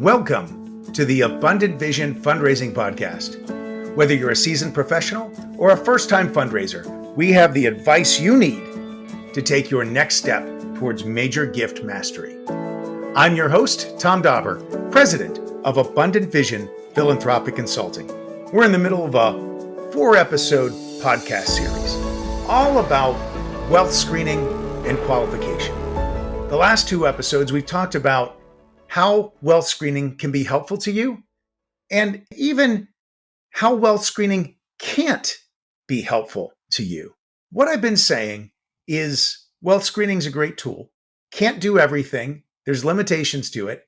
Welcome to the Abundant Vision Fundraising Podcast. Whether you're a seasoned professional or a first-time fundraiser, we have the advice you need to take your next step towards major gift mastery. I'm your host, Tom Dauber, president of Abundant Vision Philanthropic Consulting. We're in the middle of a 4-episode podcast series, all about wealth screening and qualification. The last 2 episodes, we've talked about how wealth screening can be helpful to you, and even how wealth screening can't be helpful to you. What I've been saying is wealth screening is a great tool, can't do everything, there's limitations to it.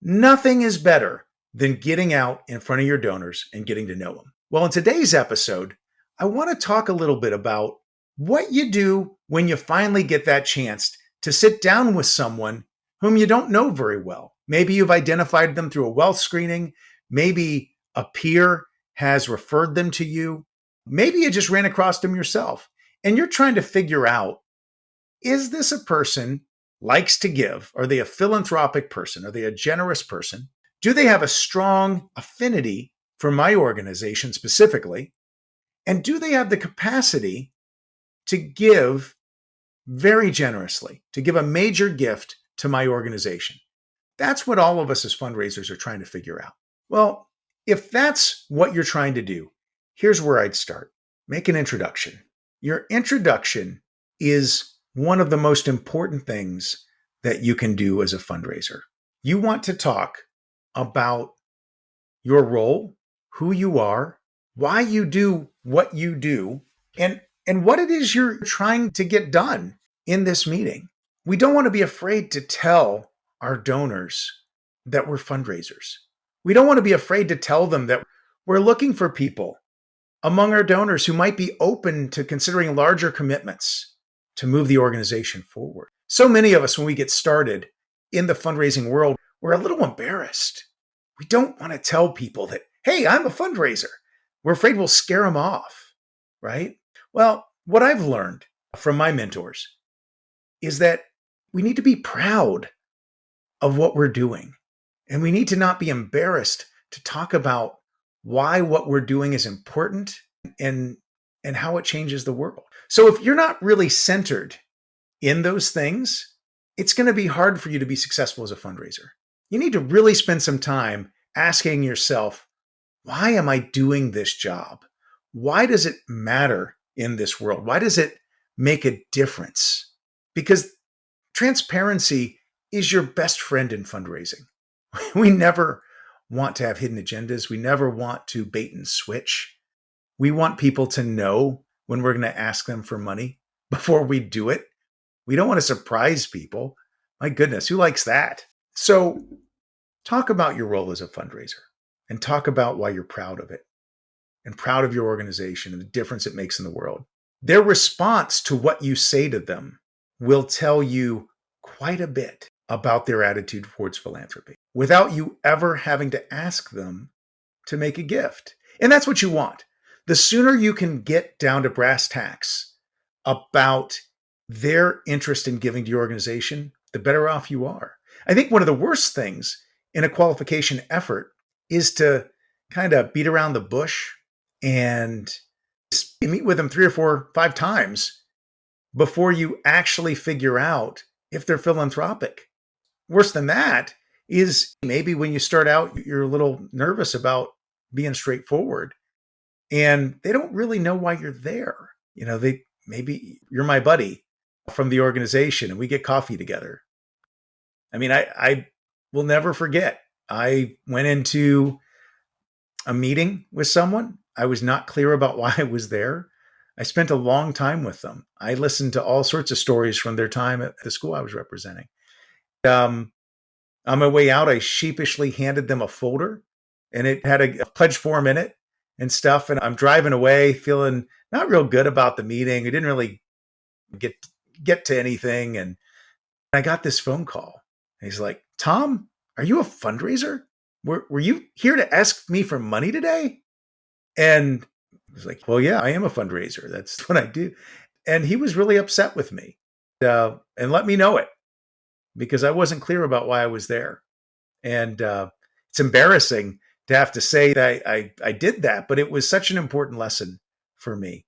Nothing is better than getting out in front of your donors and getting to know them. Well, in today's episode, I want to talk a little bit about what you do when you finally get that chance to sit down with someone whom you don't know very well. Maybe you've identified them through a wealth screening. Maybe a peer has referred them to you. Maybe you just ran across them yourself and you're trying to figure out, is this a person likes to give? Are they a philanthropic person? Are they a generous person? Do they have a strong affinity for my organization specifically? And do they have the capacity to give very generously, to give a major gift to my organization? That's what all of us as fundraisers are trying to figure out. Well, if that's what you're trying to do, here's where I'd start. Make an introduction. Your introduction is one of the most important things that you can do as a fundraiser. You want to talk about your role, who you are, why you do what you do, and what it is you're trying to get done in this meeting. We don't want to be afraid to tell our donors that we're fundraisers. We don't want to be afraid to tell them that we're looking for people among our donors who might be open to considering larger commitments to move the organization forward. So many of us, when we get started in the fundraising world, we're a little embarrassed. We don't want to tell people that, hey, I'm a fundraiser. We're afraid we'll scare them off, right? Well, what I've learned from my mentors is that we need to be proud of what we're doing. And we need to not be embarrassed to talk about why what we're doing is important and how it changes the world. So if you're not really centered in those things, it's going to be hard for you to be successful as a fundraiser. You need to really spend some time asking yourself, why am I doing this job? Why does it matter in this world? Why does it make a difference? Because transparency is your best friend in fundraising. We never want to have hidden agendas. We never want to bait and switch. We want people to know when we're going to ask them for money before we do it. We don't want to surprise people. My goodness, who likes that? So talk about your role as a fundraiser and talk about why you're proud of it and proud of your organization and the difference it makes in the world. Their response to what you say to them will tell you quite a bit about their attitude towards philanthropy without you ever having to ask them to make a gift. And that's what you want. The sooner you can get down to brass tacks about their interest in giving to your organization, the better off you are. I think one of the worst things in a qualification effort is to kind of beat around the bush and meet with them 3 or 4, 5 times before you actually figure out if they're philanthropic. Worse than that is maybe when you start out, you're a little nervous about being straightforward and they don't really know why you're there. You know, maybe you're my buddy from the organization and we get coffee together. I mean, I will never forget. I went into a meeting with someone. I was not clear about why I was there. I spent a long time with them. I listened to all sorts of stories from their time at the school I was representing. On my way out, I sheepishly handed them a folder and it had a pledge form in it and stuff. And I'm driving away feeling not real good about the meeting. I didn't really get to anything. And I got this phone call. And he's like, Tom, are you a fundraiser? Were you here to ask me for money today? And I was like, well, yeah, I am a fundraiser. That's what I do. And he was really upset with me and let me know it because I wasn't clear about why I was there. And it's embarrassing to have to say that I did that, but it was such an important lesson for me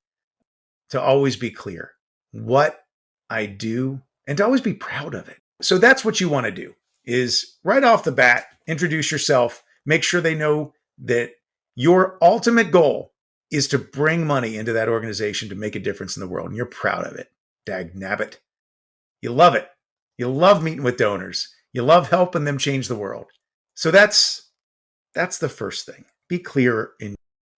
to always be clear what I do and to always be proud of it. So that's what you want to do is right off the bat, introduce yourself, make sure they know that your ultimate goal is to bring money into that organization to make a difference in the world. And you're proud of it. Dag nabbit. You love it. You love meeting with donors. You love helping them change the world. So that's the first thing. Be clear in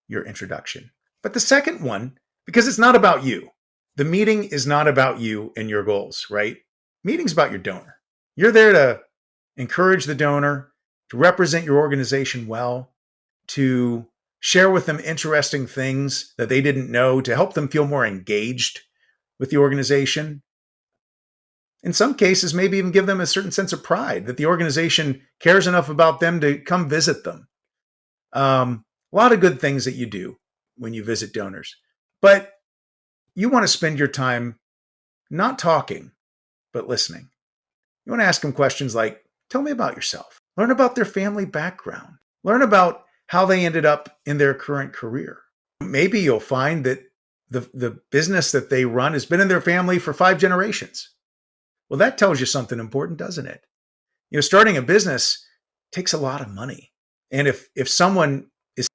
your introduction. But the second one, because it's not about you. The meeting is not about you and your goals, right? Meeting's about your donor. You're there to encourage the donor, to represent your organization well, to share with them interesting things that they didn't know, to help them feel more engaged with the organization. In some cases, maybe even give them a certain sense of pride that the organization cares enough about them to come visit them. A lot of good things that you do when you visit donors. But you want to spend your time not talking, but listening. You want to ask them questions like, tell me about yourself. Learn about their family background. Learn about how they ended up in their current career. Maybe you'll find that the business that they run has been in their family for 5 generations. Well, that tells you something important, doesn't it? You know, starting a business takes a lot of money. And if someone is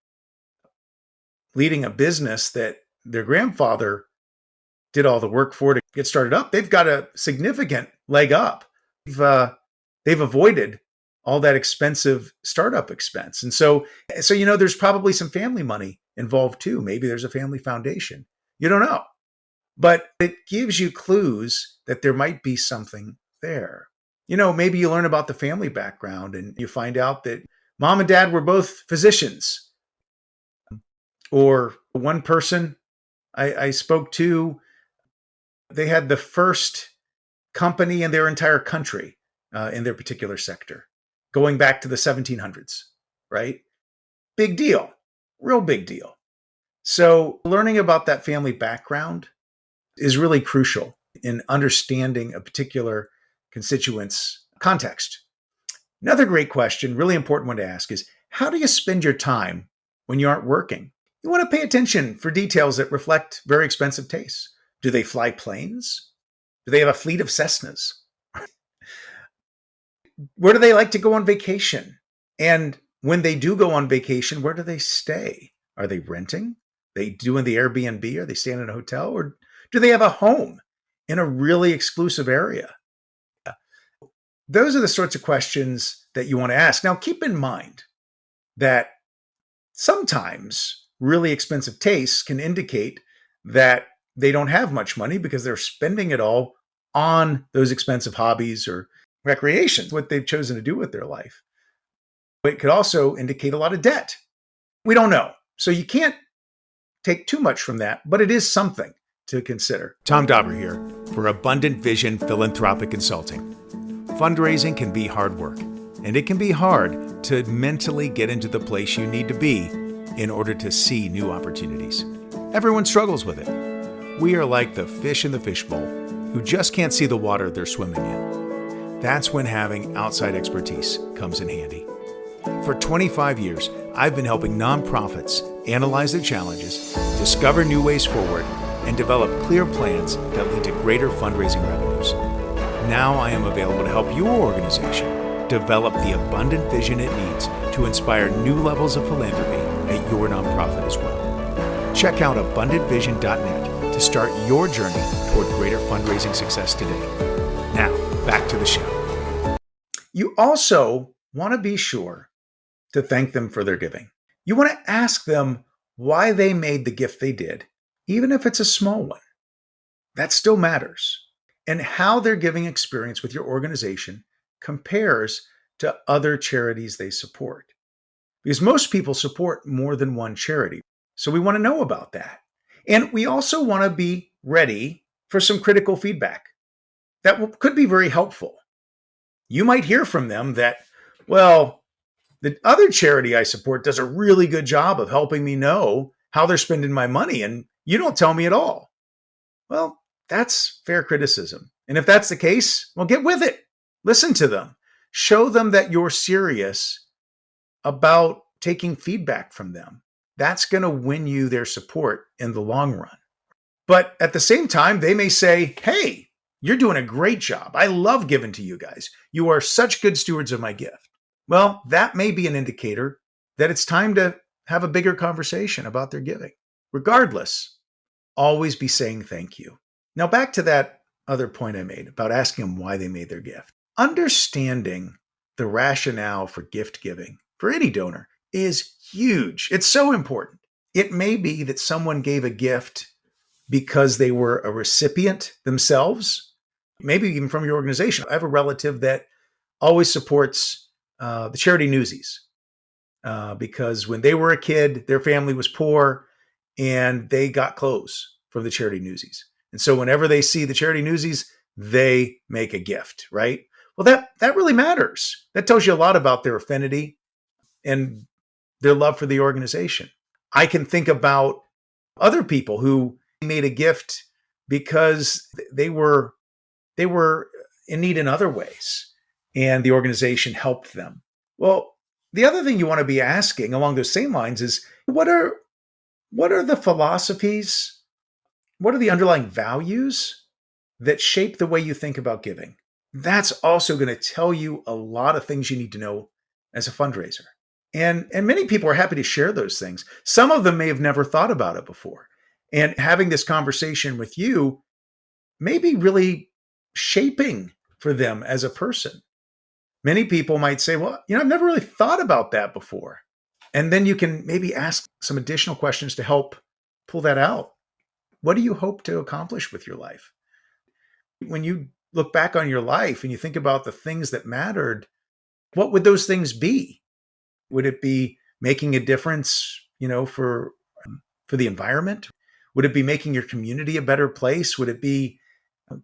leading a business that their grandfather did all the work for to get started up, they've got a significant leg up. They've avoided all that expensive startup expense. And so, there's probably some family money involved too. Maybe there's a family foundation. You don't know. But it gives you clues that there might be something there. Maybe you learn about the family background and you find out that mom and dad were both physicians. Or one person I spoke to, they had the first company in their entire country in their particular sector, going back to the 1700s, right? Big deal, real big deal. So learning about that family background is really crucial in understanding a particular constituent's context. Another great question, really important one to ask is, how do you spend your time when you aren't working? You want to pay attention for details that reflect very expensive tastes. Do they fly planes? Do they have a fleet of Cessnas? Where do they like to go on vacation? And when they do go on vacation, where do they stay? Are they renting? They doing the Airbnb? Are they staying in a hotel? Or do they have a home in a really exclusive area? Those are the sorts of questions that you want to ask. Now, keep in mind that sometimes really expensive tastes can indicate that they don't have much money because they're spending it all on those expensive hobbies or recreations, what they've chosen to do with their life. It could also indicate a lot of debt. We don't know. So you can't take too much from that, but it is something to consider. Tom Dauber here for Abundant Vision Philanthropic Consulting. Fundraising can be hard work, and it can be hard to mentally get into the place you need to be in order to see new opportunities. Everyone struggles with it. We are like the fish in the fishbowl who just can't see the water they're swimming in. That's when having outside expertise comes in handy. For 25 years, I've been helping nonprofits analyze their challenges, discover new ways forward, and develop clear plans that lead to greater fundraising revenues. Now I am available to help your organization develop the abundant vision it needs to inspire new levels of philanthropy at your nonprofit as well. Check out abundantvision.net to start your journey toward greater fundraising success today. Now, back to the show. You also want to be sure to thank them for their giving. You want to ask them why they made the gift they did, even if it's a small one. That still matters. And how their giving experience with your organization compares to other charities they support. Because most people support more than one charity. So we want to know about that. And we also want to be ready for some critical feedback. That could be very helpful. You might hear from them that, well, the other charity I support does a really good job of helping me know how they're spending my money, and you don't tell me at all. Well, that's fair criticism. And if that's the case, well, get with it. Listen to them. Show them that you're serious about taking feedback from them. That's going to win you their support in the long run. But at the same time, they may say, hey, you're doing a great job. I love giving to you guys. You are such good stewards of my gift. Well, that may be an indicator that it's time to have a bigger conversation about their giving. Regardless, always be saying thank you. Now, back to that other point I made about asking them why they made their gift. Understanding the rationale for gift giving for any donor is huge. It's so important. It may be that someone gave a gift because they were a recipient themselves, maybe even from your organization. I have a relative that always supports the charity Newsies because when they were a kid, their family was poor and they got clothes from the charity Newsies. And so whenever they see the charity Newsies, they make a gift, right? Well, that really matters. That tells you a lot about their affinity and their love for the organization. I can think about other people who made a gift because they were in need in other ways and the organization helped them. Well, the other thing you want to be asking along those same lines is what are the philosophies, what are the underlying values that shape the way you think about giving? That's also going to tell you a lot of things you need to know as a fundraiser. And many people are happy to share those things. Some of them may have never thought about it before. And having this conversation with you may be really shaping for them as a person. Many people might say, well, I've never really thought about that before. And then you can maybe ask some additional questions to help pull that out. What do you hope to accomplish with your life? When you look back on your life and you think about the things that mattered, what would those things be? Would it be making a difference, for the environment? Would it be making your community a better place? Would it be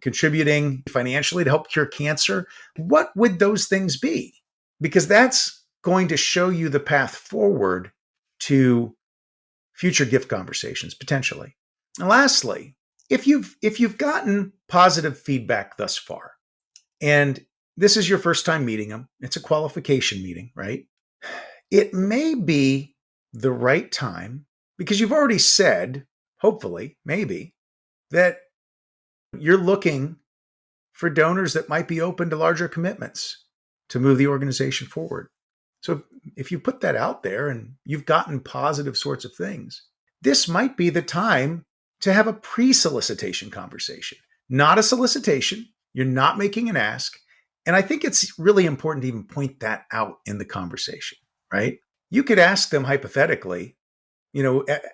contributing financially to help cure cancer? What would those things be? Because that's going to show you the path forward to future gift conversations, potentially. And lastly, if you've gotten positive feedback thus far, and this is your first time meeting them, it's a qualification meeting, right? It may be the right time because you've already said, hopefully, maybe, that you're looking for donors that might be open to larger commitments to move the organization forward. So if you put that out there and you've gotten positive sorts of things, this might be the time to have a pre-solicitation conversation, not a solicitation. You're not making an ask. And I think it's really important to even point that out in the conversation, right? You could ask them hypothetically,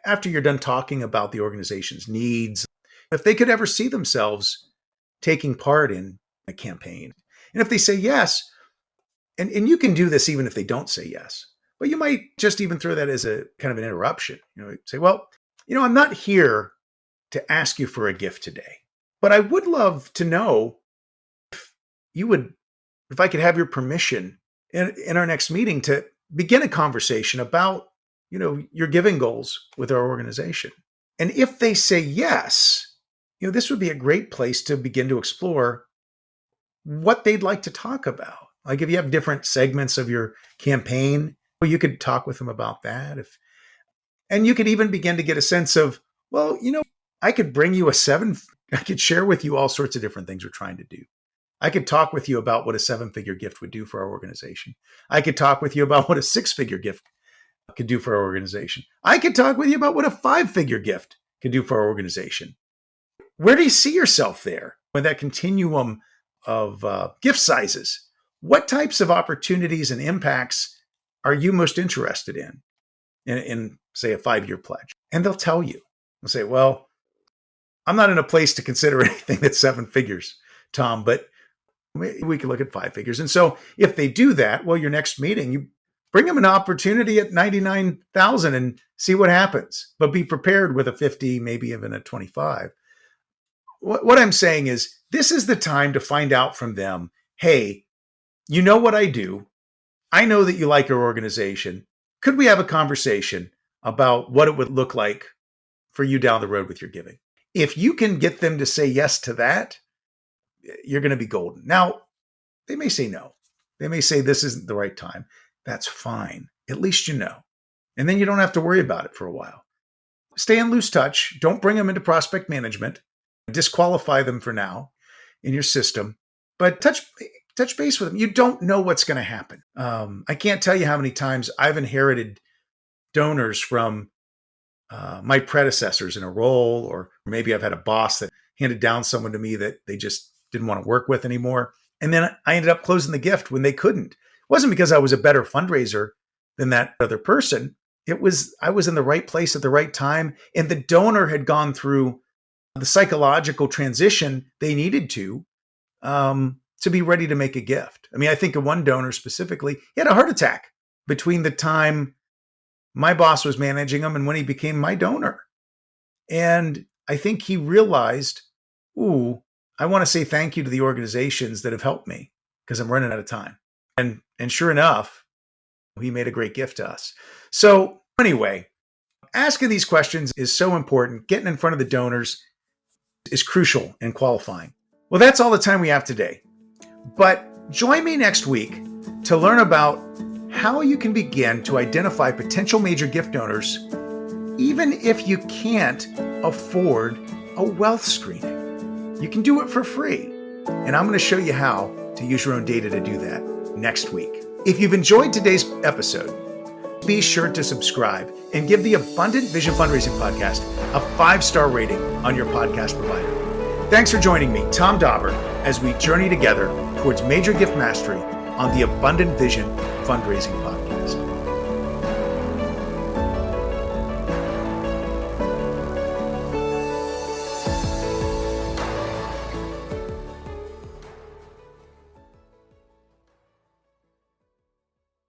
after you're done talking about the organization's needs, if they could ever see themselves taking part in a campaign. And if they say yes, and you can do this even if they don't say yes, but you might just even throw that as a kind of an interruption. Say, well, I'm not here to ask you for a gift today, but I would love to know if I could have your permission in our next meeting to begin a conversation about, your giving goals with our organization. And if they say yes, this would be a great place to begin to explore what they'd like to talk about. Like if you have different segments of your campaign, you could talk with them about that. And you could even begin to get a sense of, well, I could bring you I could share with you all sorts of different things we're trying to do. I could talk with you about what a 7-figure gift would do for our organization. I could talk with you about what a 6-figure gift could do for our organization. I could talk with you about what a 5-figure gift could do for our organization. Where do you see yourself there with that continuum of gift sizes? What types of opportunities and impacts are you most interested in say, a 5-year pledge? And they'll tell you. They'll say, well, I'm not in a place to consider anything that's 7 figures, Tom, but we could look at 5 figures. And so if they do that, well, your next meeting, you bring them an opportunity at 99,000 and see what happens, but be prepared with a 50, maybe even a 25. What I'm saying is this is the time to find out from them, hey, you know what I do. I know that you like our organization. Could we have a conversation about what it would look like for you down the road with your giving? If you can get them to say yes to that, you're going to be golden. Now, they may say no. They may say this isn't the right time. That's fine. At least you know. And then you don't have to worry about it for a while. Stay in loose touch. Don't bring them into prospect management. Disqualify them for now in your system. But touch base with them. You don't know what's going to happen. I can't tell you how many times I've inherited donors from my predecessors in a role, or maybe I've had a boss that handed down someone to me that they just didn't want to work with anymore. And then I ended up closing the gift when they couldn't. It wasn't because I was a better fundraiser than that other person. I was in the right place at the right time, and the donor had gone through the psychological transition they needed to be ready to make a gift. I mean, I think of one donor specifically, he had a heart attack between the time my boss was managing him and when he became my donor. And I think he realized, I want to say thank you to the organizations that have helped me because I'm running out of time. And sure enough, he made a great gift to us. So anyway, asking these questions is so important. Getting in front of the donors is crucial in qualifying. Well, that's all the time we have today. But join me next week to learn about how you can begin to identify potential major gift donors, even if you can't afford a wealth screening. You can do it for free. And I'm going to show you how to use your own data to do that next week. If you've enjoyed today's episode, be sure to subscribe and give the Abundant Vision Fundraising Podcast a 5-star rating on your podcast provider. Thanks for joining me, Tom Dauber, as we journey together towards major gift mastery on the Abundant Vision Fundraising Podcast.